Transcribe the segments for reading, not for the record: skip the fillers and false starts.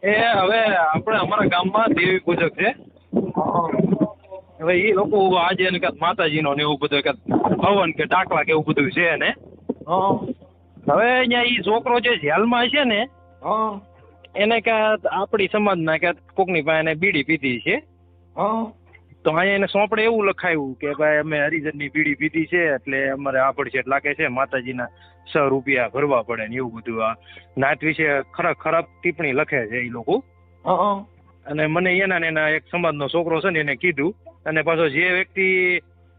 એ હવે આપણે અમારા ગામમાં દેવી પૂજક છે. હવે એ લોકો આજે એને કાંઈક માતાજીનો ને એવું બધું કાંઈક હવન કે ડાકલા કે એવું બધું છે ને. હવે અહીંયા એ છોકરો જે જેલમાં છે ને એને કાંઈક આપણી સમાજના કાંઈક કોકની પાસે એને બીડી પીધી છે. તો અહીંયા એને સોંપડે એવું લખાયું કે ભાઈ અમે હરિજનની બીડી પીધી છે એટલે અમારે આભડછેટ લાગે છે, માતાજીના 6 રૂપિયા ભરવા પડે ને એવું બધું. આ નાત વિશે ખરાબ ટિપ્પણી લખે છે એ લોકો. અને મને એના એક સમાજનો છોકરો છે ને એને કીધું. અને પાછો જે વ્યક્તિ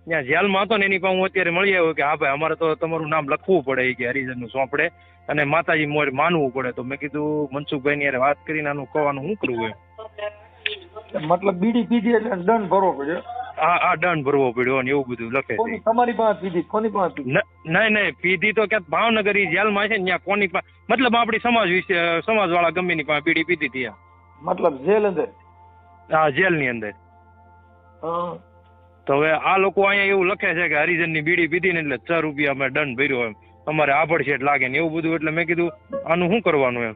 ત્યાં જેલમાં હતો ને એની પાસે હું અત્યારે મળી આવ્યો કે હા ભાઈ અમારે તો તમારું નામ લખવું પડે કે હરિજનનું સોંપડે અને માતાજી મોર માનવું પડે. તો મેં કીધું મનસુખભાઈની યાર વાત કરીને આનું કહેવાનું શું કરવું એમ. મતલબ બીડી પીધી એટલે દંડ ભરવો પડ્યો. હા દંડ ભરવો પડ્યો ને એવું બધું લખે છે. તમારી પાસે પીધી? કોની પાસે પીધી? નહીં પીધી તો ક્યાંક ભાવનગર જેલમાં છે ને ત્યાં કોની પાસે, મતલબ આપણી સમાજ વિશે સમાજવાળા ગમેની પાસે બીડી પીધી હતી. મતલબ જેલ અંદર? હા જેલની અંદર. તો હવે આ લોકો અહીંયા એવું લખે છે કે હરિજનની બીડી પીધી ને એટલે 6 રૂપિયા અમે દંડ ભર્યો એમ, અમારે આભડછેટ લાગે ને એવું બધું. એટલે મેં કીધું આનું શું કરવાનું એમ.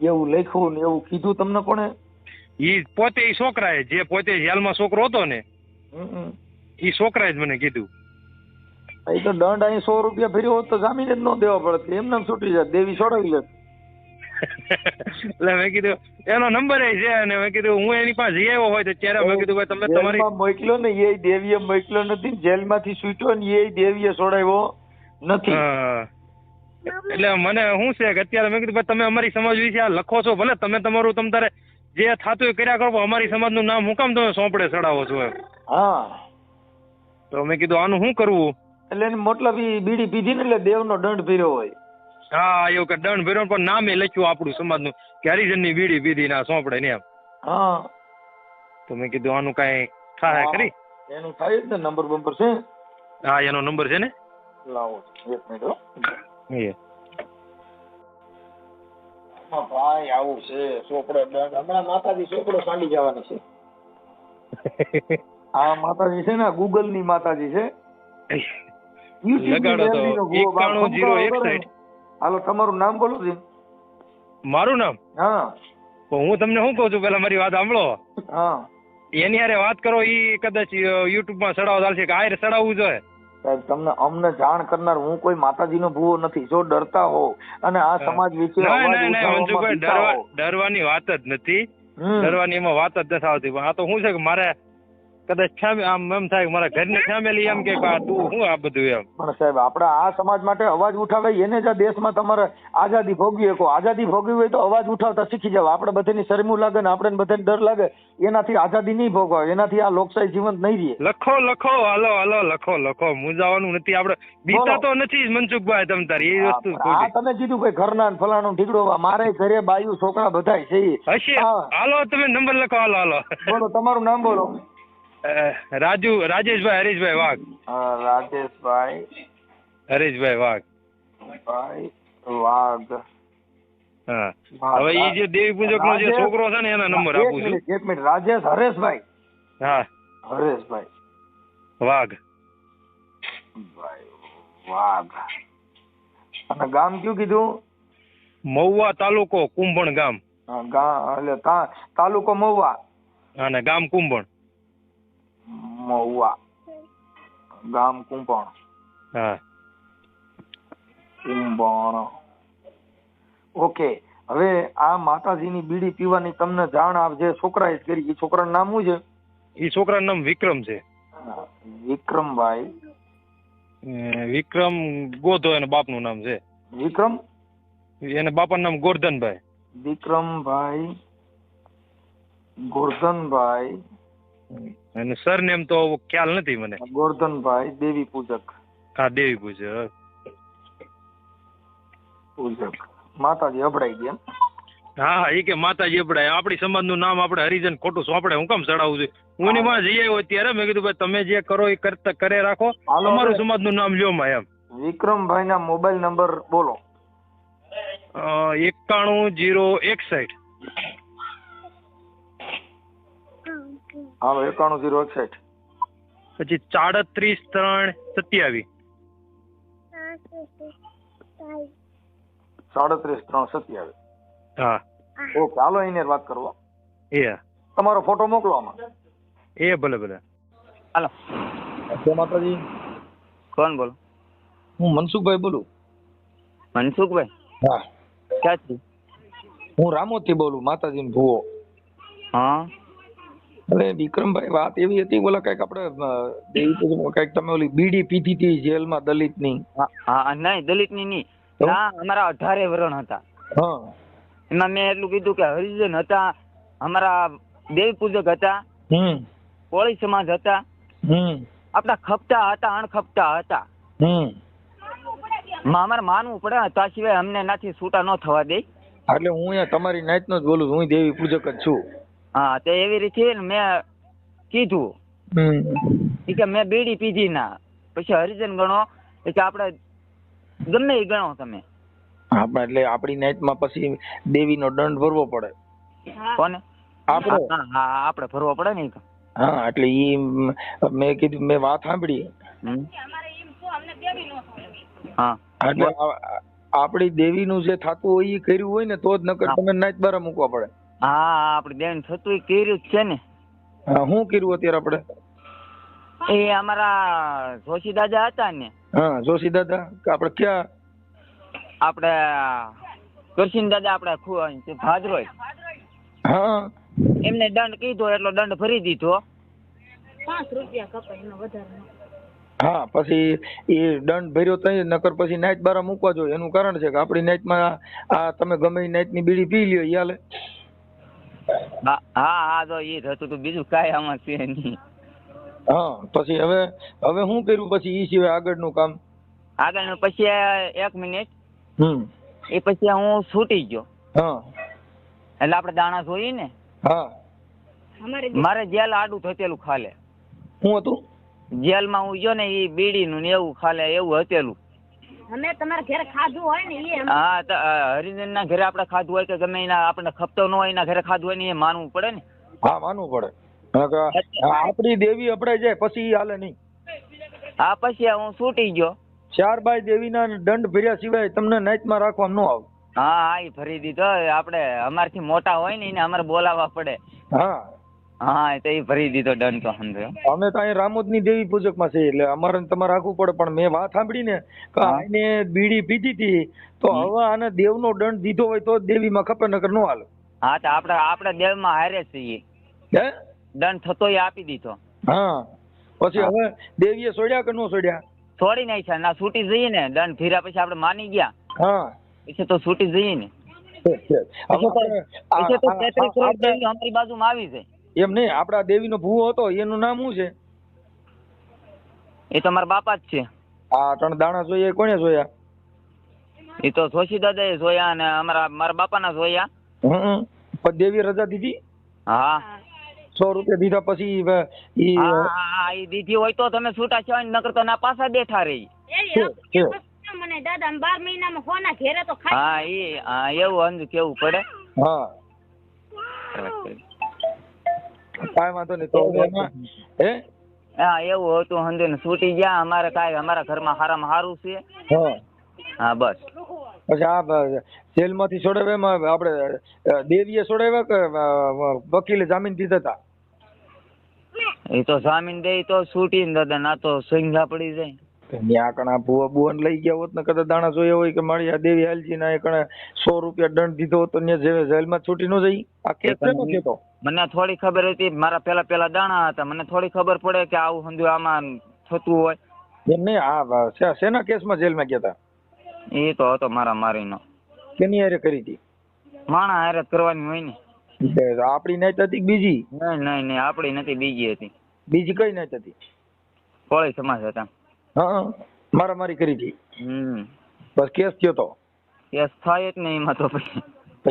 એવું લખ્યું ને એવું કીધું તમને કોણે? ઈ પોતે એ છોકરાએ, જે પોતે જેલમાં છોકરો હતો ને એ છોકરાએ જ મને કીધું. એ તો દંડ અહીં 100 રૂપિયા ભર્યો હોત તો જામીન જ ન દેવા પડત, એમને છૂટી જાય, દેવી છોડાવી લે. એટલે મેં કીધું એનો નંબર એ છે અને મેં કીધું હું એની પાસે જઈ આવ્યો હોય તો ત્યારે મેં કીધું ભાઈ તમે તમારી મોકલ્યો ને એ દેવીએ મોકલ્યો નથી, જેલમાંથી છૂટ્યો ને એ દેવીએ છોડાવ્યો નથી. એટલે મને શું છે કે અત્યારે મેં કીધું ભાઈ તમે અમારી સમાજ વિશે આ લખો છો, ભલે તમે તમારું તમ તારે જે થતું એ કર્યા કરો, અમારી સમાજનું નામ હું કામ તમે સોંપડે ચડાવો છો એમ. તો મેં કીધું આનું શું કરવું. એટલે મતલબ એ બીડી પીધી ને એટલે દેવનો દંડ ભર્યો હોય. હા એવું કે દંડ ભર્યો પણ નામે લખ્યું આપણું સમાજનું કે હરિજનની બીડી પીધી ના સોંપડે ને એમ. તો મેં કીધું આનું કઈ થાય ખરી? એનું થાય જ ને, નંબર બંબર છે? હા એનો નંબર છે ને. લાવો એક મિનિટ. ભાઈ આવું છે ચોપડો દંડ, હમણાં માતાજી ચોપડો કાઢી જવાની છે. આ માતાજી છે ને ગૂગલ ની માતાજી છે. લગાડો તો 910160. હાલો તમારું નામ બોલો છે. મારું નામ? હા. તો હું તમને શું કહું છું, પેલા મારી વાત સાંભળો. હા. એની હારે વાત કરો, ઈ કદાચ યુટ્યુબ માં ચડાવ ચાલશે કે આયરે ચડાવવું જોઈએ. સાહેબ તમને અમને જાણ કરનાર હું કોઈ માતાજીનો ભૂવો નથી. જો ડરતા હો અને આ સમાજ વિશે ડરવાની વાત જ નથી, ડરવાની એમાં વાત જ નથી આવતી. પણ આ તો શું છે કે મારે કદાચ આમ એમ થાય કે મારા ઘરની ફેમિલી એમ કે તું શું આ બધું એમ. પણ સાહેબ આપણે આ સમાજ માટે અવાજ ઉઠાવે એને જ આ દેશમાં તમારે આઝાદી ભોગવી શકો. આઝાદી ભોગવી હોય તો અવાજ ઉઠાવતા શીખી જાવ. આપણે બધાની શરમું લાગે ને આપણે બધાને ડર લાગે, એનાથી આઝાદી નહીં ભોગવાય, એનાથી આ લોકશાહી જીવંત નહીં રહે. લખો હાલો લખો મૂંઝાવાનું નથી. આપણે બીતા તો નથી જ મનસુખભાઈ તમ તારી એ વસ્તુ. આ તમે કીધું ભાઈ ઘરના ફલાણું ઠીકડો, મારે ઘરે બાયું છોકરા બધા છે હશે. હાલો તમે નંબર લખો. હાલો બોલો તમારું નામ બોલો. રાજેશભાઈ હરીશભાઈ વાઘ. રાજેશભાઈ હરીશભાઈ વાઘ. હા હવે એ જે દેવી પૂજક નો જે છોકરો છે ને એના નંબર આપું છું. એક મિનિટ. રાજેશ હરેશભાઈ. હા હરેશભાઈ વાઘ. વાઘ. અને ગામ કયું કીધું? મહુવા તાલુકો કુંભણ ગામ. એટલે તાલુકો મહુવા અને ગામ કુંભણ. મહુવા ગામ કુંભણ. હા કુંભણ. ઓકે. હવે આ માતાજીની બીડી પીવાની તમને જાણ જે છોકરાએ કરી, એ છોકરાનું નામ શું છે? એ છોકરાનું નામ વિક્રમ છે. વિક્રમભાઈ. વિક્રમ ગોધો એના બાપનું નામ છે. વિક્રમ એને બાપાનું નામ ગોરધનભાઈ. વિક્રમભાઈ ગોરધનભાઈ. અને સરનેમ તો ખ્યાલ નથી મને. ગોરધનભાઈ દેવી પૂજક. હા દેવી પૂજક. માતાજી અભડાઈ ગયા. હા એ કે માતાજી અભડાય. આપણી સમાજનું નામ આપણે હરિજન ખોટું સોંપડે હું કામ ચડાવું છું. હું એની માં જઈ આવ્યો ત્યારે મેં કીધું ભાઈ તમે જે કરો એ કરે રાખો, અમારું સમાજનું નામ લ્યો માં એમ. વિક્રમભાઈ ના મોબાઈલ નંબર બોલો. 91061. હાલો 91061. પછી 34327. 37 327. હા ઓકે, હાલો એને વાત કરો. એ તમારો ફોટો મોકલો આમાં. એ ભલે ભલે. હાલો, જય માતાજી. કોણ બોલો? હું મનસુખભાઈ બોલું. મનસુખભાઈ હા, ક્યાંથી? હું રામોદથી બોલું, માતાજીનો ભુવો. હા એટલે વિક્રમભાઈ વાત એવી હતી, બોલા કઈક આપણે દેવી પૂજનમાં કઈક તમે ઓલી બીડી પીધી હતી જેલમાં દલિતની. હા હા, નહીં દલિતની નહીં, તો? ના અમારા 18 વરણ હતા. હા. એમાં મેં એટલું કીધું કે હરિજન હતા, અમારા દેવી પૂજક હતા, કોળી સમાજ હતા, આપણા ખપતા હતા, અણખપતા હતા. અમારે માનવું પડે ને, તા સિવાય અમને નાથી છૂટા ન થવા દે. એટલે હું અહીંયા તમારી નાઈટનો જ બોલું છું, હું દેવી પૂજક જ છું. હા, તે એવી રીતે મેં કીધું કે મેં બીડી પીધી ના, પછી હરિજન ગણો કે આપણે ગમે એ ગણો તમે. આપણે એટલે આપણી નાઈટમાં પછી દેવીનો દંડ ભરવો પડે. કોને? આપણે. હા, આપણે ભરવો પડે ને. હા, એટલે ઈ મેં કીધું, મેં વાત સાંભળી. હા, એટલે આપણી દેવીનું જે થતું હોય એ કર્યું હોય ને તો જ, નકર તમે નાઈટ બારા મૂકવા પડે. હા, આપણે દેણ થતું એ કર્યું જ છે ને. હા, શું કર્યું અત્યારે આપણે? એ અમારા જોશી દાદા હતા ને. હા, જોશી દાદા આપણે ક્યાં? આપણે કરશીન દાદા, આપણે ભાદરોય. હા, એમને દંડ કીધો એટલો દંડ ભરી દીધો. 5 રૂપિયા કપાય, એમાં વધારે. હા, પછી એ દંડ ભર્યો તો નકર પછી નાઈટ બારા મૂકવા જોઈએ. એનું કારણ છે કે આપણી નાઈટમાં આ તમે ગમે એ નાઈટની બીડી પી લ્યો ઈ હાલે. હા હા, તો એ જ હતું, તો બીજું કાંઈ આમાં છે નહીં. હા, પછી હવે શું કર્યું પછી ઈ સિવાય આગળનું કામ? આગળનું પછી 1 મિનિટ, હમ. એ પછી હું છૂટી ગયો. હા. એટલે આપણે દાણા જોઈએ ને. હા. મારે જેલ આડું થતેલું ખાલે. શું હતું? જેલમાં હું ગયો ને એ બીડીનું ને એવું ખાલે એવું હતેલું. અમે તમારા ઘરે ખાધું હોય ને એ. હા, તો હરિજન ના ઘરે આપણે ખાધું હોય કે ગમે એના આપણે ખપતો ન હોય એના ઘરે ખાધું હોય ને એ માનવું પડે ને. હા, માનવું પડે. આપણી દેવી અપડાઈ જાય પછી હાલે નહીં. હા, પછી હું છૂટી ગયો. 4 બાય દેવીના દંડ ભર્યા સિવાય તમને નાઈટમાં રાખવામાં ન આવે. હા હા, એ ભરી દીધો. આપણે અમારથી મોટા હોય ને એને અમારે બોલાવવા પડે. હા હા, તો એ ભરી દીધો દંડ. તો સમજો અમે તો અહીં રામોદની દેવી પૂજકમાં છીએ, એટલે અમારે તમારે રાખવું પડે. પણ મેં વાત સાંભળી ને કે આને બીડી પીધી હતી તો હવે આને દેવનો દંડ દીધો હોય તો જ દેવીમાં ખપે, નકર ન હાલે. હા, તો આપણે દેવમાં હારે છીએ. હે, દંડ થતો એ આપી દીધો. હા, પછી હવે દેવીએ છોડ્યા કે ન છોડ્યા? છોડી નાખ્યા ના, છૂટી જઈએ ને. દંડ ભીરા પછી આપણે માની ગયા. હા, પછી તો છૂટી જઈએ ને. પછી તો 33 કરોડ દેવી અમારી બાજુમાં આવી જાય. એમ નહીં, આપડા દેવીનો ભૂવો હતો એનું નામ શું છે? એ તો મારા બાપા જ છે. આ 3 દાણા જોઈએ કોને જોયા? એ તો જોશી દાદાએ જોયા અને મારા બાપાના જોયા. પણ દેવી રજા દીધી? હા, 100 રૂપિયા દીધા પછી હા, એ દીધી હોય તો તમે છૂટા છો, નકર તો ના પાછા બેઠા રહી. મને દાદા 12 મહિનામાં કોના ઘેરે તો હા, એવું અંજ કેવું પડે. હા, કાંઈ વાંધો નહીં. તો હે, હા, એવું હતું હંધે ને છૂટી ગયા. અમારે કાંઈ અમારા ઘરમાં સારામાં સારું છે. હા, બસ. પછી આ જેલમાંથી છોડાવ્યા આપણે દેવીએ છોડાવ્યા કે વકીલે જામીન દીધા હતા? એ તો જામીન દે તો છૂટી ને દાદા, ના તો સંઘા પડી જાય. ત્યાં કણા ભૂવા બુવાને લઈ ગયા હોત ને, કદાચ દાણા જોયા હોય કે મારી આ દેવી હાલજી ના કણે 100 રૂપિયા દંડ દીધો હોત તો જેલમાં છૂટી ન જઈ. આ કેસ કેનો થયો? મને થોડી ખબર હતી, મારા પેલા દાણા હતા, મને થોડી ખબર પડે કે આવું સમજો આમાં થતું હોય. એમ નહીં, આ શેના કેસમાં જેલમાં ગયા હતા? એ તો હતો મારા મારીનો. કેની હારે કરી હતી? માણા હારે કરવાની હોય ને. આપડી નાઈટ હતી બીજી? નહીં, આપડી નથી, બીજી હતી. બીજી કઈ નાઈટ હતી? કોળી સમાજ હતા. હા, મારામારી કરી હતી. બસ કેસ થયો તો? કેસ થાય જ નહીં એમાં તો. પછી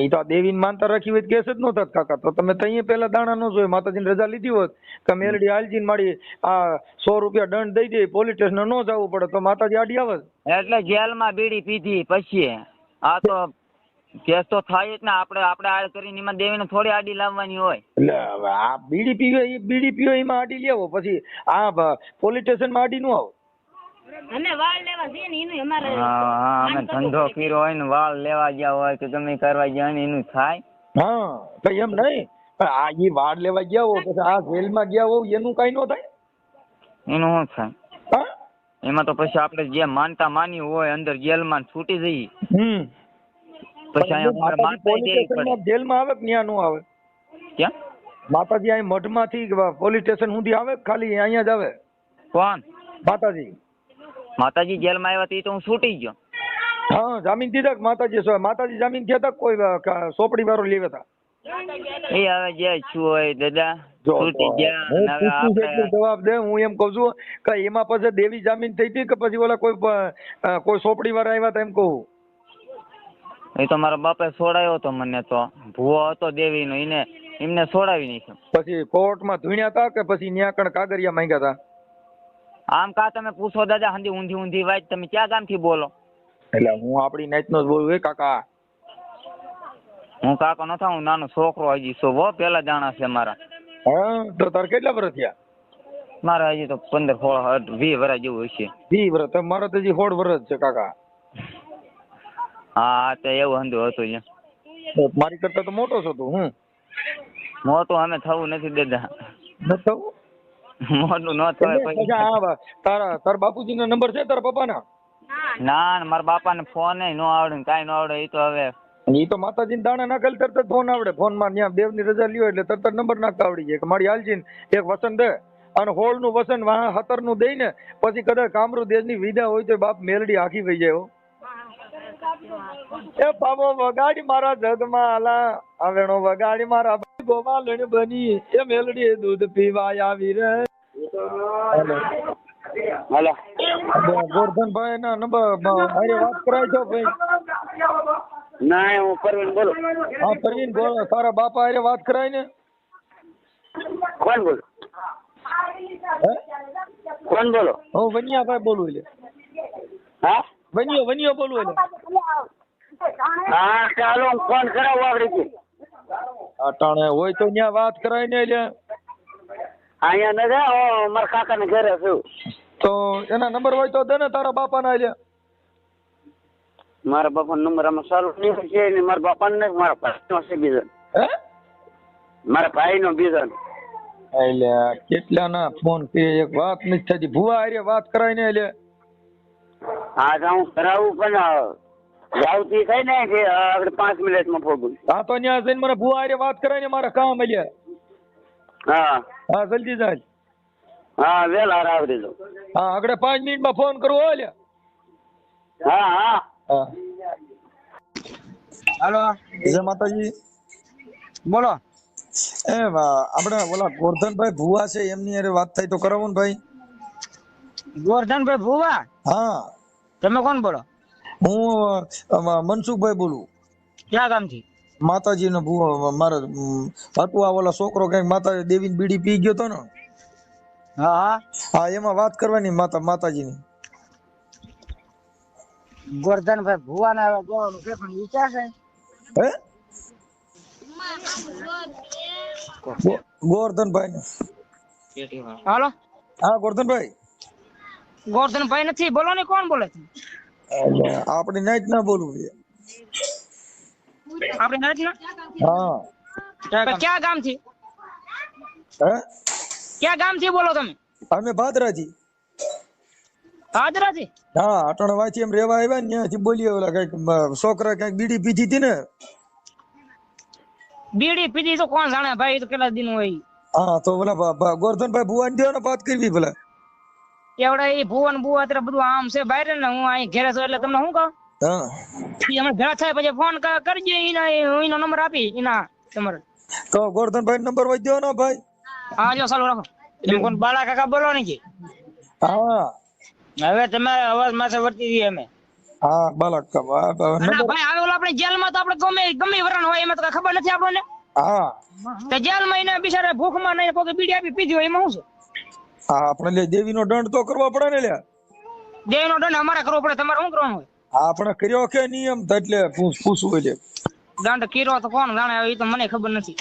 એ તો દેવીને માનતા રાખી હોય કેસ જ ન થાત કાકા. તો તમે તઈએ પેલા દાણા ન જોઈ, માતાજીની રજા લીધી હોત કે મેલડી હાલજીને મારી આ 100 રૂપિયા દંડ દઈ દે, પોલીસ સ્ટેશન ન જવું પડે તો માતાજી આડી આવે. એટલે જેલમાં બીડી પીધી પછી આ તો કેસ તો થાય જ ને. આપણે આડ કરીને એમાં દેવીને થોડી આડી લાવવાની હોય. એટલે હવે આ બીડી પીવે એમાં આડી લેવો, પછી આ પોલીસ સ્ટેશનમાં આડી ન આવો. અમે વાળ લેવા જઈએ ને એનું અમારે હા અમે ધંધો કર્યો હોય ને વાળ લેવા ગયા હોય કે ગમે કરવા ગયા હોય ને એનું થાય. હા તો એમ નહીં પણ આ ઈ વાડ લેવા ગયા હો પછી આ જેલમાં ગયા હો એનું કઈ ન થાય. એનું શું થાય? હા એમાં તો પછી આપણે જે માનતા માની હોય અંદર જેલમાં છૂટી જઈએ પછી અહીંયા અમારે માનતા દેવી પડે. જેલમાં આવે કે ત્યાં નો આવે? ક્યાં? માતાજી અહીં મઠમાંથી પોલીસ સ્ટેશન સુધી આવે કે ખાલી અહીંયા જ આવે? કોણ? માતાજી. માતાજી જેલમાં આવ્યા તો હું છૂટી ગયો. હા જામીન દીધા કે માતાજી જામીન થયા હતા કોઈ સોપડી વાળો લેવા હતા? એ હવે જે શું હોય દાદા છૂટી ગયા. હું અને હવે પૂછું છું આપણે એટલો જવાબ દે. હું એમ કઉ છું કે એમાં પછી દેવી જામીન થઈ હતી કે પછી ઓલા કોઈ સોપડી વાળા આવ્યા હતા એમ કહું? એ તો મારા બાપે છોડાયો હતો મને તો ભૂવો હતો દેવીનો એમને છોડાવી નાખ્યો. પછી કોર્ટમાં ધૂણ્યા હતા કે પછી ન્યા કણ કાગરિયા માંગ્યા હતા? આમ કા તમે પૂછો દાદા હંધી ઊંધી વાત. તમે ક્યાં ગામથી બોલો? એટલે હું આપણી નાઈટનો જ બોલું કાકા. હું કાકો નથી, હું નાનો છોકરો હજી છો. પેલા જાણા છે મારા. હા તો તાર કેટલા વર્ષ થયા? મારા હજી તો 15, 16, 20 વર્ષ જેવું હશે. 20 વર્ષ? મારા તો હજી 16 વર્ષ છે કાકા. હા તો એવું હંધું હતું એમ. મારી કરતા તો મોટો છો તું. હું મોટું અમે થવું નથી દાદા. ન થવું? મોટું ન થવાય. તાર બાપુજીનો નંબર છે તારા પપ્પાના? ના મારા બાપાને ફોન ન આવડે કાંઈ ન આવડે. એ તો હવે એ તો માતાજીને દાણા નાખેલ તરત જ ફોન આવડે. ફોનમાં ત્યાં દેવની રજા લ્યો એટલે તરત નંબર નાખતા આવડી જાય કે મારી હાલજી એક વસન દે અને હોળ નું વસન 17 નું દઈ ને પછી કદાચ કામરૂ દેશની વિદા હોય તો બાપ મેલડી આખી વહી જાય. એ બાબો વગાડી મારા જગમાં આલા આવેણો વગાડી મારા ગોવાલણ બની એ મેલડી દૂધ પીવા આવી રે. હાલો ગોરધનભાઈ ના નંબર અરે વાત કરાય છો ભાઈ? ના હું પરવીન બોલું. હા પરવીન બોલો. તારા બાપા અરે વાત કરાય ને? કોણ બોલો? કોણ બોલો? હું વનિયાભાઈ બોલું. એટલે હા વનિયો બોલું. એટલે હા ચાલો હું ફોન કરાવું આગળ. અટાણે હોય તો ત્યાં વાત કરાય ને. એટલે અહીંયા નથી, મારા કાકા ને ઘરે છું. તો એના નંબર હોય તો દે ને તારા બાપાના. એટલે મારા બાપા નંબર આમાં સારું નહીં છે ને મારા બાપા ને મારા ભાઈનો છે બીજો. હે મારા ભાઈનો બીજો. એટલે કેટલા ના ફોન કરીએ એક વાત નથી થતી. ભુવા અરે વાત કરાય ને. એટલે હા તો હું કરાવું પણ જાવતી થાય ને કે આગળ 5 મિનિટમાં પહોંચું. હા તો ત્યાં જઈને મને ભુવા અરે વાત કરાય ને. મારા કામ. એટલે હા હા જલ્દી જાય. હા વેલા આવી દેજો. હા આગળ 5 મિનિટમાં ફોન કરવો. એટલે હા હા હા. હાલો જય માતાજી. બોલો. એ આપણે ઓલા ગોરધનભાઈ ભુવા છે એમની અરે વાત થાય તો કરાવું ને ભાઈ? ગોરધનભાઈ ભુવા? હા. તમે કોણ બોલો? હું મનસુખભાઈ બોલું. ક્યાં ગામથી? માતાજી નો ભુવા. મારે હતું આ ઓલા છોકરો કઈક માતા દેવીની બીડી પી ગયો તો ને. હા હા એમાં વાત કરવાની માતાજીની. ગોરધનભાઈ ભુવા ના જવાનું છે પણ વિચાર છે. હે ગોરધનભાઈ ને? હાલો હા ગોરધનભાઈ. ગોરધનભાઈ નથી. બોલો ને કોણ બોલે છે? આપણી નાઈટ ના બોલવું છે. આપણી નાઈટ ના? હા. ક્યાં ગામ થી? હે ક્યાં ગામ થી બોલો તમે? અમે ભાદરાજી. ભાદરાજી? હા અટણવાથી એમ રેવા આવ્યા ને ત્યાંથી બોલીએ. ઓલા કઈક છોકરા કઈક બીડી પીધી હતી ને. બીડી પીધી તો કોણ જાણે ભાઈ. તો કેટલા દિન હોય. હા તો ઓલા ગોરધનભાઈ ભુવા ને દેવાનો વાત કરવી ભલા. એવડા એ ભુવન બુવા અત્યારે બધું આમ છે બહાર ને. હું અહીં ઘેરે છું એટલે તમને શું કહું? હા અમે ભેળા થાય પછી ફોન કરજો. એનો નંબર આપી એના તમારે. તો ગોરધનભાઈ નંબર હોય દેવાનો ભાઈ. હા જો ચાલુ રાખો. તમે કોણ બાળા કાકા બોલો ને કે? હા હવે તમારા અવાજ માથે વર્તી દઈએ અમે. હા બાલક નંબર. ભાઈ હવે આપણે જેલમાં તો આપણે ગમે વરણ હોય એમાં તો ખબર નથી આપણને. હા તો જેલમાં એને બિચારા ભૂખમાં નહીં કોઈ બીડી આપી પીધી હોય એમાં શું છે? હા આપણે દેવીનો દંડ તો કરવો પડે ને. લ્યા દેવીનો દંડ અમારે કરવો પડે. તમારે શું કરવાનું હોય? આપણે કર્યો કે નિયમ એટલે પૂછવું. એટલે દંડ કર્યો તો કોણ જાણે. એ તો મને ખબર નથી.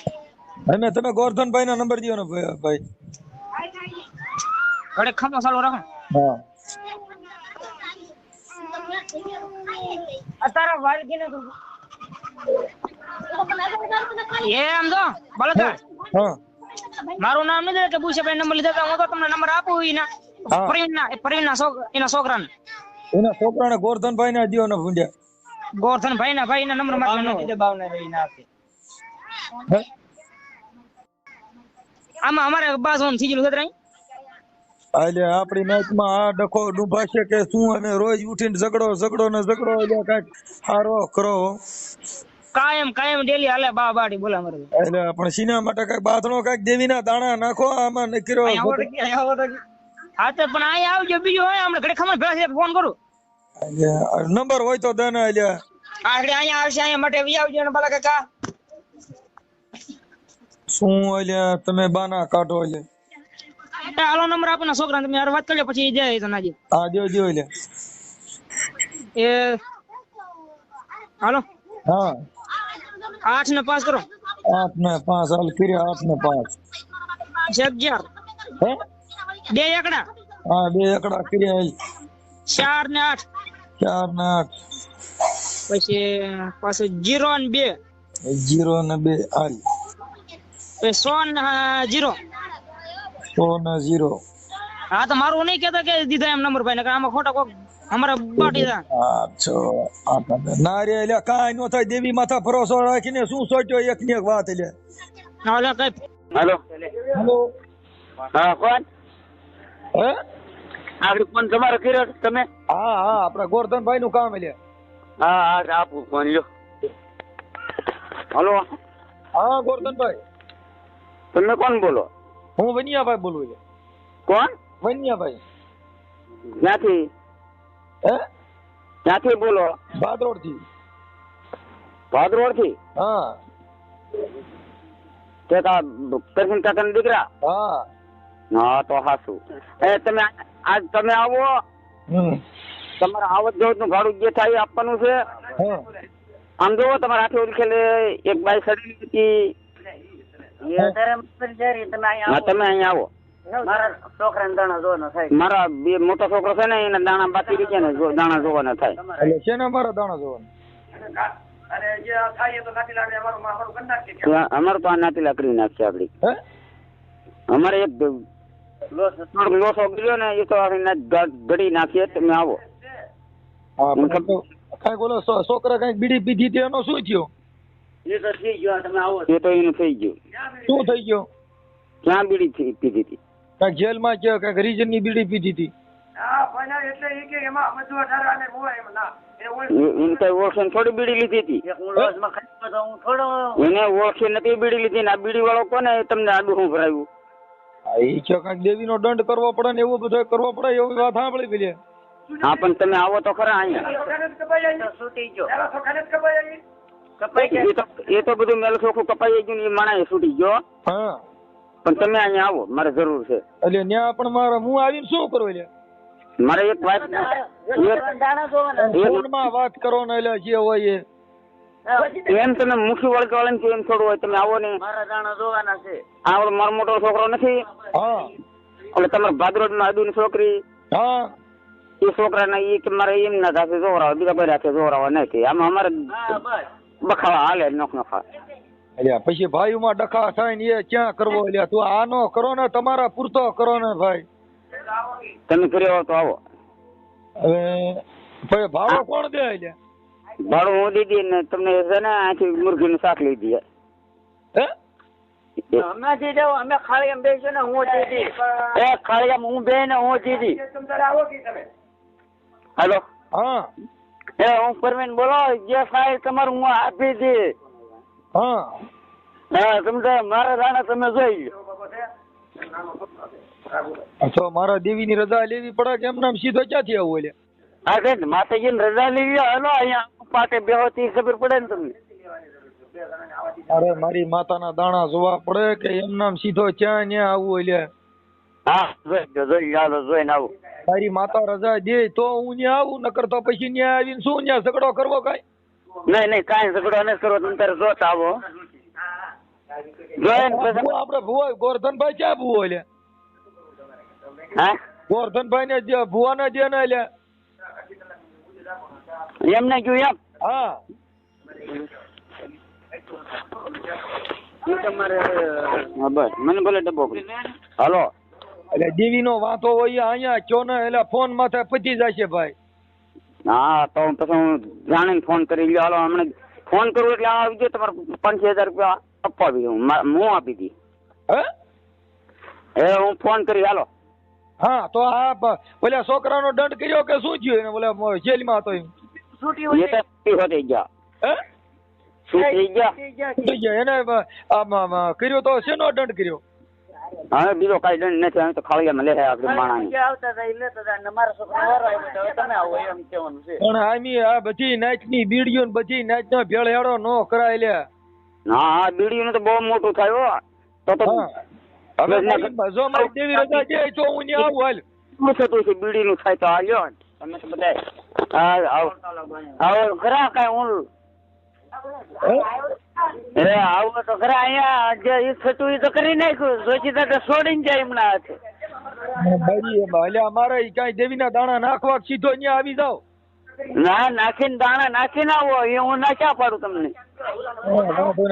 અને તમે ગોરધનભાઈ ના નંબર દો ને ભાઈ. ઘડે ખમો ચાલુ રાખો. હા તારા વાલકીને તો એ આમ તો બળતરા હા મારું નામ નથી કે ભૂષાભાઈ નંબર લીધા હતા. હું તો તમને નંબર આપું એના હા. પ્રવીણના એના છોકરાને એના છોકરાને ગોરધનભાઈ ના દ્યો ને ભૂંડ્યા. ગોરધનભાઈ ના ભાઈ ના નંબર હે? આમાં અમારે બાજુ થઈ ગયેલું છે. એટલે આપણી નાચમાં આ ડખો ડૂબાશે કે શું? અને રોજ ઉઠીને ઝઘડો એટલે કાંઈક હારો કરો. કાયમ ડેલી હાલે બા બાડી બોલા મારે એટલે પણ સીના માટે કઈક બાથણો કઈક દેવીના દાણા નાખો આમાં નકરો. હા તો પણ અહીંયા આવજો બીજું હોય હમણાં ઘડી ખબર ભેળા ફોન કરું. નંબર હોય તો દે ને. એટલે અહીંયા આવશે અહીંયા માટે વી આવજો ને ભલા કાકા શું? એટલે તમે બાના કાઢો. એટલે હાલો નંબર આપો ને છોકરા તમે યાર વાત કરી લો પછી જાય તો નાજી. હા દો એટલે એ હાલો હા 8 ને 5 કરો. 8 ને 5 હાલ કર્યા. 8 ને 5 11 હે 2 એકડા. હા 2 એકડા કર્યા. 4 ને 8 4 ને 8 પછી પાછું 0 ને 2 0 ને 2 હાલ પછી 100 ને 0 100 ને 0. હા તો મારું નહીં કેતા કે દીધા એમ નંબર ભાઈ ને આમાં ખોટા કોક અમારા બાટી દા. ના રે એટલે કાંઈ નો થાય. દેવી માથા ભરોસો રાખીને શું સોચ્યો એક ની એક વાત. એટલે હાલો કઈ હેલો હેલો હા કોણ હે આગળ ફોન તમારો કર્યો તમે? હા આપડા ગોરધનભાઈ નું કામ. એટલે હા આપું ફોન લ્યો. હલો હા ગોરધનભાઈ તમે કોણ બોલો? હું વનિયાભાઈ બોલું. એટલે કોણ? વનિયાભાઈ. ક્યાંથી? હે ક્યાંથી બોલો? ભાદરોડ થી. ભાદરોડ થી? હા તે કરશન કાકા દીકરા? હા હા તો હાસું. તમે આજ તમે આવો. તમારે આવત જવત નું ભાડું જે થાય એ આપવાનું છે. હા આમ જોવો તમારે હાથે ઓળખેલે એક બાઈ સડી હતી. તમે અહીંયા આવો. મારા બે મોટો છોકરો છે ને એના દાણા બાકી રહી ગયા ને દાણા જોવાના થાય. એટલે છે ને મારા દાણા જોવાના. અમારે તો આ નાતી લાકડી નાખશે આપડી. અમારે એક લોસો ગયો ને એ તો ઘડી નાખીએ. તમે આવો. કઈક ઓલો છોકરા કઈક બીડી પીધી હતી એનો શું થયો? એ તો એનું થઈ ગયું. શું થઈ ગયો? ક્યાં બીડી પીધી હતી? કઈક જેલમાં છે કઈક રીજન ની બીડી પીધી હતી. એને કઈ ઓળખે થોડી બીડી લીધી હતી. એને ઓળખે નથી બીડી લીધી ને આ બીડી વાળો કોને તમને આડું શું ભરાયું? એ છે કઈક દેવી નો દંડ કરવો પડે ને એવું બધું કરવો પડે એવી વાત સાંભળી પેલી. હા પણ તમે આવો તો ખરા અહીંયા. એ તો બધું મેલ ચોખ્ખું કપાઈ ગયું ને એ માણા છૂટી ગયો. હા પણ તમે અહીંયા આવો મારે જરૂર છે. એટલે ત્યાં પણ મારે હું આવીને શું કરું? એટલે મારે એક વાત ફોનમાં વાત કરો ને. એટલે જે હોય એમ તમે મુખી વળગાડે ને એમ થોડું હોય. તમે આવો ને. મારા દાણા જોવાના છે. આવડો મારો મોટો છોકરો નથી. હા એટલે તમારા ભાદરોડ માં આદુ ની છોકરી. હા એ છોકરા ને એ મારે એમ ના થશે જોરાવા બીજા બધા હાથે જોરાવા નથી. આમાં અમારે બખાવા હાલે નોખા. એટલે પછી ભાઈ માં ડખા થાય ને એ ક્યાં કરવો? એટલે તું આનો કરો ને તમારા પૂરતો કરો ને ભાઈ. તમે કર્યો તો આવો. હવે ભાડો કોણ દે? એટલે ભાડું હું દીધી ને તમને છે ને આથી મુરઘી નું શાક લઈ દઈએ. હે અમે ખાળિયામાં બેસ્યો ને હું દીધી. ખાળિયામાં હું બે ને હું દીધી. હેલો હા હું પરવીન બોલો. જે ફાઇલ તમારું હું આપી દી. હા તમે મારા દાણા તમે જોઈ તો મારા દેવી ની રજા લેવી પડે કે એમ નામ સીધો ક્યાંથી આવું? એટલે હા માતાજી ને રજા લેવી હલો અહીંયા પાટે બેહોતી ખબર પડે ને તમને. અરે મારી માતાના દાણા જોવા પડે કે એમ નામ સીધો ક્યાં ન્યા આવું? એટલે હા જોઈને આવું. મારી માતા રજા દે તો હું ત્યાં આવું. નકર તો પછી ત્યાં આવીને શું ત્યાં ઝઘડો કરવો? કઈ નહીં કાંઈ ઝઘડો નથી કરવો. તમે તારે જોતા આવો. આપડે ભુવા ગોરધનભાઈ ક્યાં ભુવો? એટલે હા ગોરધનભાઈ ને ભુવા ને દે ને. એટલે એમને જોયું એમ હા હા બસ મને ભલે ડબ્બો હાલો એટલે ડીવી નો વાંધો હોય અહીંયા કયો ને એટલે ફોન માથે પચી જાય છે ભાઈ. હા તો પછી હું જાણીને ફોન કરી લ્યો હાલો હમણાં ફોન કરું એટલે આવી ગયો તમારે 5000 રૂપિયા આપવા આવી હું આપી દી હે હું ફોન કરી હાલો હા તો આ ઓલા છોકરાનો દંડ કર્યો કે શું થયું એને ઓલા જેલમાં હતો એમ? એ તો થઈ ગયા હે શું થઈ ગયા થઈ ગયા એને આમ કર્યો તો શેનો દંડ કર્યો? હવે બીજો કઈ દંડ નથી હવે તો ખાળિયામાં લે આપણે માણસ પણ આમી આ બધી નાચની બીડીઓ ને બધી નાચનો ભેળહેડો નો કરાય લે. હા બીડીયું તો બહુ મોટું થાય હો તો હા હવે જો મારી દેવી રજા છે તો હું ન્યા આવું હાલ. શું થતું છે બીડીનું થાય તો હાલ્યો તમે તો બધા આવો ખરા કઈ હું આવો તો ખરા અહીંયા જે ઈ થતું એ તો કરી નાખ્યું સોચીતા તો છોડીને જાય એમના હાથે બારી એમાં એટલે અમારે કઈ દેવીના દાણા નાખવા સીધો ન્યા આવી જાવ. ના નાખીને દાણા નાખીને આવો એ હું ના ક્યાં પાડું તમને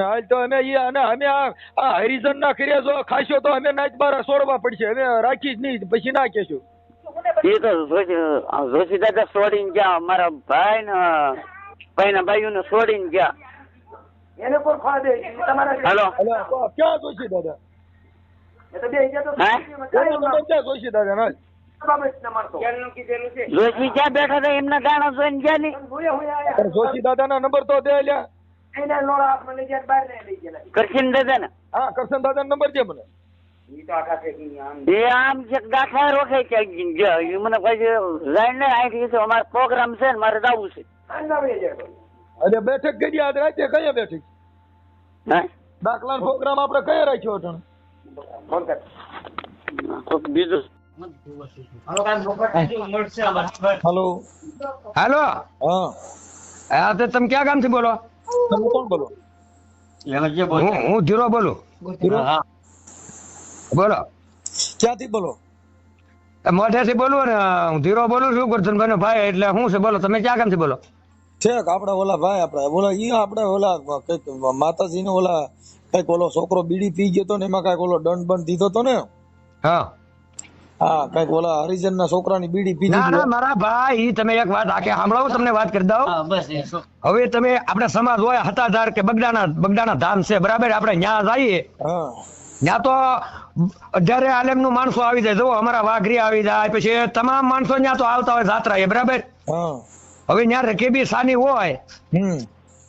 હાલ તો અમે અમે આ હરિજન ના કરીએ જો ખાશો તો અમે નાચ બાર છોડવા પડશે અમે રાખી જ નહીં પછી ના કેશું. એ તો જોશી દાદા છોડીને ગયા મારા ભાઈ ને ભાઈઓ ને છોડીને ગયા હેલો ક્યાં જોશી દાદા? ક્યાં જોશી દાદા ના જોશી ક્યાં બેઠા હતા એમના દાણા જોઈને ગયા નહીં જોશી દાદા ના નંબર તો દે લ્યા. કરશન દાદા ને હા કરશન દાદા નંબર દે મને. એ આમ છે ગાંઠા રોકે છે મને પછી જાઈને આઈ છે અમારો પ્રોગ્રામ છે ને મારે જવું છે અરે બેઠક કરી આજ રાતે કયા બેઠક દાખલા પ્રોગ્રામ આપણે કયા રાખ્યો હતો? બીજું હેલો હાલો હા હા તો તમે ક્યાં ગામથી બોલો? તમે કોણ બોલો? હું ધીરો બોલું. બોલો ક્યાંથી બોલો? મોઢેથી બોલું ને હું ધીરો બોલું છું ગોરધનભાઈ નો ભાઈ એટલે શું છે બોલો તમે ક્યાં ગામથી બોલો? ઠેક આપડે ઓલા ભાઈ આપડે ઓલા ઈ આપડે ઓલા કઈક માતાજી ને ઓલા કઈક ઓલો છોકરો બીડી પી ગયો તો ને એમાં કઈક ઓલો દંડ બંધ દીધો તો ને. હા હા કઈક ઓલા હરિજન ના છોકરાની બીડી પી ના ના દીધી. મારા ભાઈ ઈ તમે એક વાત આખે સાંભળો તમને વાત કરી દઉં. હવે તમે આપણે સમાજ હોય હતાધાર કે બગડાના ધામ છે બરાબર આપણે ન્યા જઈએ હા ત્યાં તો અઢારે આલેમ નું માણસો આવી જાય જો અમારા વાઘરી આવી જાય પછી તમામ માણસો ત્યાં તો આવતા હોય જાત્રા એ બરાબર. હા હવે ત્યાં રકેબી સાની હોય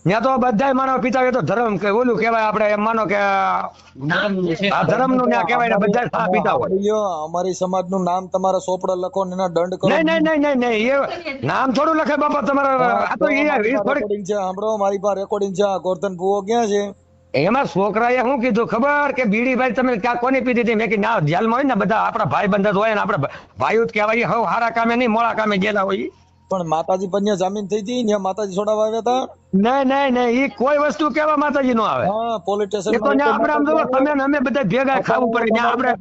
ત્યાં તો બધા માનવ પિતા હોય તો ધર્મ કે ઓલું કેવાય આપણે એમ માનો કે આ ધર્મ નું ત્યાં કેવાય ને બધા સા પિતા હોય. અમારી સમાજ નું નામ તમારા સોપડા લખો ને એના દંડ કરો. નહીં એ નામ થોડું લખે બાપા તમારા આ તો રેકોર્ડિંગ છે સાંભળો મારી પાસે રેકોર્ડિંગ છે. ગોરધન ભુવો ક્યાં છે? એમાં છોકરાએ શું કીધું ખબર કે બીડી ભાઈ તમે ક્યાં કોની પીધી હતી મેં કે ના જેલમાં હોય ને બધા આપણા ભાઈ બંધ હોય ને આપણે ભાઈઓ જ કહેવાય હવે હારા કામે નહીં મોડા કામે ગયેલા હોય. પણ માતાજી પર જામીન થઈ હતી ત્યાં માતાજી છોડાવવા આવ્યા હતા? નહીં એ કોઈ વસ્તુ કેવા માતાજી નો આવે. હા પોલીસ એ તો આપણે આમ જો તમે ને અમે બધા ભેગા ખાવું પડે ત્યાં આપણે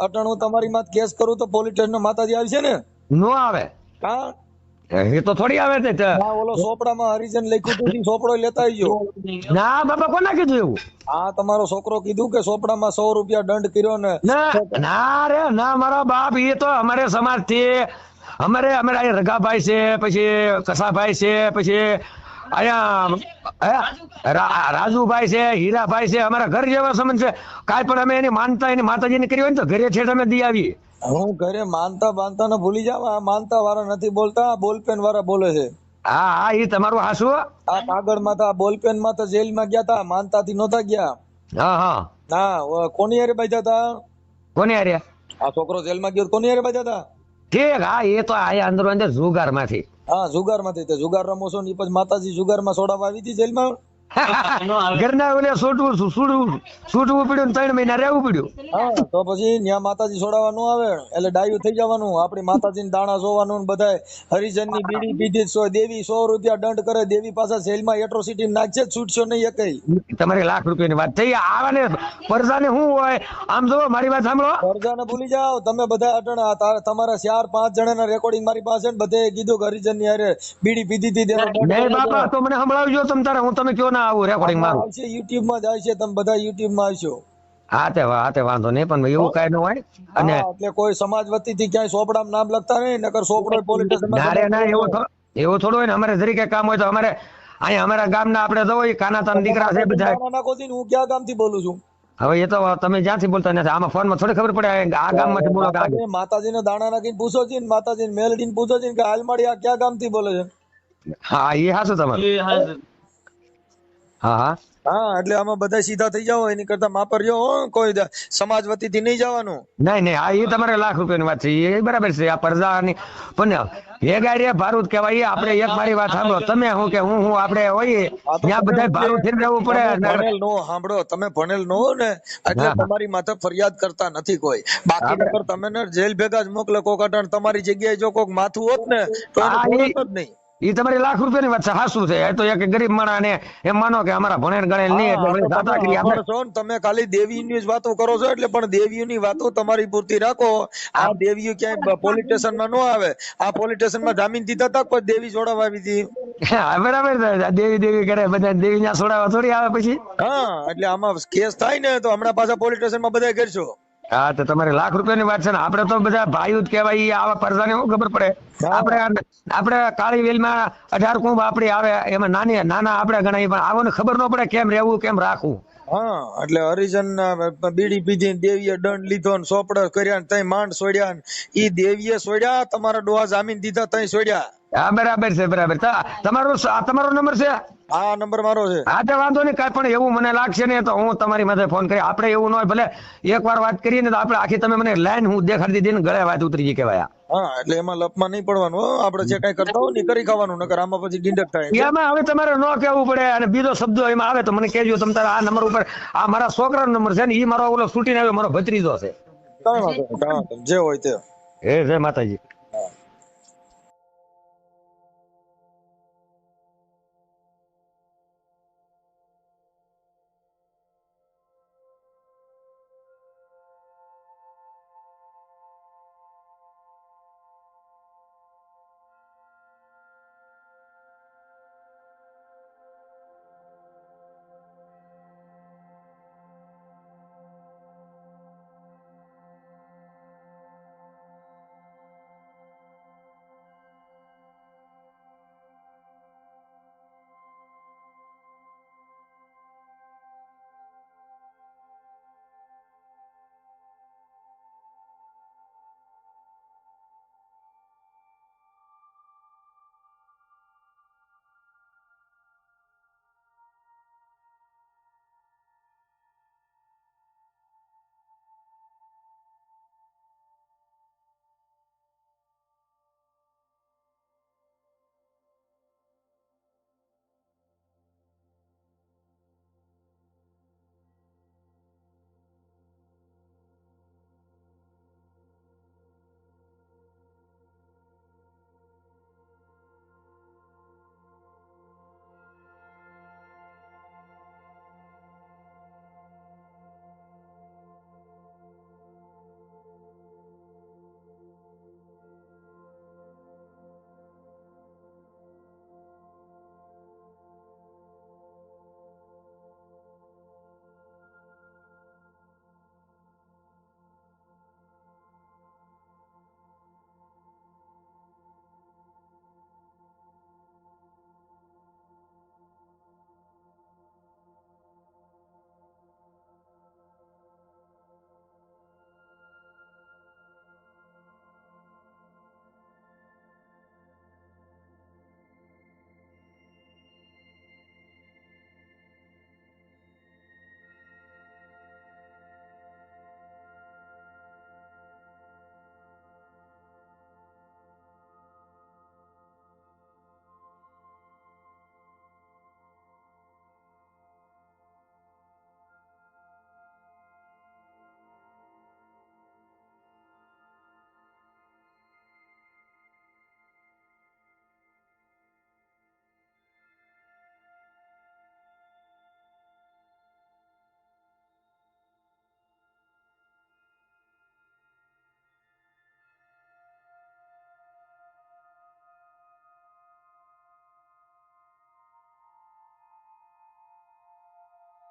અટણ હું તમારી માં કેસ કરું તો પોલીસ સ્ટેશન માતાજી આવશે ને? નો આવે. હા એ તો થોડી આવે છે. ઓલો સોપડામાં હરિજન લખ્યું હતું સોપડો લેતા આવજો. ના બાપા કોને કીધું એવું? હા તમારો છોકરો કીધું કે સોપડામાં 100 રૂપિયા દંડ કર્યો ને. ના રે ના મારા બાપ એ તો અમારે સમાજ થી અમારે રઘાભાઈ છે પછી કસાભાઈ છે પછી અહીંયા રાજુભાઈ છે હીરાભાઈ છે અમારા ઘર જેવા સંબંધ છે. કાંઈ પણ અમે એની માનતા એની માતાજીની કરી હોય ને તો ઘરે ઠેઠ અમે દી આવીએ. હું ઘરે માનતા બાંધતા ને ભૂલી જાવ. આ માનતા વાળા નથી બોલતા બોલપેન વાળા બોલે છે. હા એ તમારું હાસુ. આ કાગળ માં તો બોલપેન માં તો જેલ માં ગયા તા માનતા થી નહોતા ગયા. હા ના કોની હારે બાજ્યા તા? કોની હારે? આ છોકરો જેલ માં ગયો કોની હારે બાજ્યા તા? ઠીક હા એ તો આયા અંદર જુગાર માંથી. હા જુગાર માંથી જુગાર રમો છો ને પછી માતાજી જુગાર માં છોડાવવા આવી હતી જેલમાં. ઘરના ઓલે છૂટવું પડ્યું ને 3 મહિના રહેવું પડ્યું. હા તો પછી ન્યા માતાજી છોડાવવા ન આવે એટલે ડાયું થઈ જવાનું. આપણી માતાજીને દાણા જોવાનું ને બધાય હરિજનની બીડી પીધી જ દેવી 100 રૂપિયા દંડ કરે. દેવી પાછા જેલમાં એટ્રોસિટી નાખશે જ, છૂટશો નહીં એકેય. તમારે લાખ રૂપિયાની વાત થઈ. આવાને પરજાને શું હોય? આમ જો મારી વાત સાંભળો. પરજાને ભૂલી જાઓ તમે બધા. અટણ તમારા 4-5 જણાના રેકોર્ડિંગ મારી પાસે ને બધે કીધું કે હરિજનની હારે બીડી પીધી હતી તેનો દંડ નહીં બાપા, તો મને સંભળાવજો તમ તારે. હું તમે કયો ના આવું રેકોર્ડિંગ મારું આવશે. યુટ્યુબ માં જ આવશે. તમે બધા યુટ્યુબ માં આવશો. હા તે વાંધો નહીં, પણ એવું કઈ ન હોય. અને હા, એટલે કોઈ સમાજ વતી થી ક્યાંય સોપડામાં નામ લખતા નહીં, નકર સોપડો પોલીસ સ્ટેશનમાં ના એવું થોડું હોય ને. અમારે જરીકે કામ હોય તો અમારે અહીંયા અમારા ગામના આપણે જવો, કાનાતાના દીકરા છે બધા. નાખો છો ને. હું ક્યાં ગામથી બોલું છું? હવે એ તો તમે જ્યાંથી બોલતા નથી. આમાં ફોનમાં થોડી ખબર પડે આ ગામમાંથી બોલો કે આ. માતાજીને દાણા નાખીને પૂછો છે ને, માતાજીને મેલડીને પૂછો છે કે હાલમાડી આ ક્યાં ગામથી બોલે છે? હા એ હાચું તમારું. હા એટલે આમાં બધા સીધા થઈ જાવ. એની કરતા માપર જો કોઈ સમાજ વતી થી નહીં જવાનું. નહીં હા એ તમારે લાખ રૂપિયાની વાત છે, એ બરાબર છે. આ પરજાની પણ એ ગાડીએ ભારું કહેવાય. આપણે એક મારી વાત સાંભળો. તમે હું કે હું આપણે હોઈએ ત્યાં બધા ભારું થી રહેવું પડે. ભણેલ નો સાંભળો, તમે ભણેલ નો ને એટલે તમારી માથે ફરિયાદ કરતા નથી કોઈ. બાકી નકર તમે ને જેલ ભેગા જ મોકલે. કોક અટાણ તમારી જગ્યાએ જો કોક માથું હોત ને તો એને જ નહીં. એ તમારી લાખ રૂપિયાની વાત છે. હાસું છે. એ તો એક ગરીબ માણસ ને એમ માનો કે અમારા ભણેલ ગણેલ નહીં એટલે દાદાગીરી આપણે. તમે ખાલી દેવીની જ વાતો કરો છો એટલે, પણ દેવીઓની વાતો તમારી પૂરતી રાખો. આ દેવીઓ ક્યાંય પોલીસ સ્ટેશન માં ન આવે. આ પોલીસ સ્ટેશન માં જામીન દીધા હતા કોઈ દેવી છોડાવવા આવી હતી? બરાબર. દેવી કરે બધા. દેવી ના છોડાવવા થોડી આવે પછી. હા એટલે આમાં કેસ થાય ને તો હમણાં પાછા પોલીસ સ્ટેશન માં બધા કરશો. હા તો તમારે લાખ રૂપિયાની વાત છે ને. આપણે તો બધા ભાઈઓ જ કહેવાય. આવા પરજાને શું ખબર પડે? આપણે કાળી વેલમાં 18 કુંભ આપડી આવે, એમાં નાના આપણે ગણાય, પણ આવને ખબર ન પડે કેમ રહેવું કેમ રાખવું. હા એટલે હરિજન બીડી પીધી દેવીએ દંડ લીધો ને સોપડા કર્યા ને તઈ માંડ છોડ્યા ને ઈ દેવીએ છોડ્યા. તમારા ડોહા જામીન દીધા તઈ છોડ્યા. હા બરાબર છે. બરાબર. તમારો નંબર છે? આ નંબર મારો છે. હા તો વાંધો નહીં. કાંઈ પણ એવું મને લાગશે ને તો હું તમારી માથે ફોન કરી. આપણે એવું ન હોય, ભલે એકવાર વાત કરીએ ને તો આપણે આખી તમે મને લાઈન હું દેખાડી દીધી ને ગળે વાત ઉતરી ગઈ કહેવાય. હા એટલે એમાં લપમાં નહીં પડવાનું. આપણે જે કઈ કરતા હોય ને કરી ખાવાનું, નકર આમાં પછી ડિંડક થાય. એમાં હવે તમારે ન કહેવું પડે. અને બીજો શબ્દો એમાં આવે તો મને કહેજો. તમે તારા આ નંબર ઉપર, આ મારા છોકરાનો નંબર છે ને, એ મારો ઓલો છૂટીને આવ્યો મારો ભત્રીજો છે. જે હોય તે. જય માતાજી.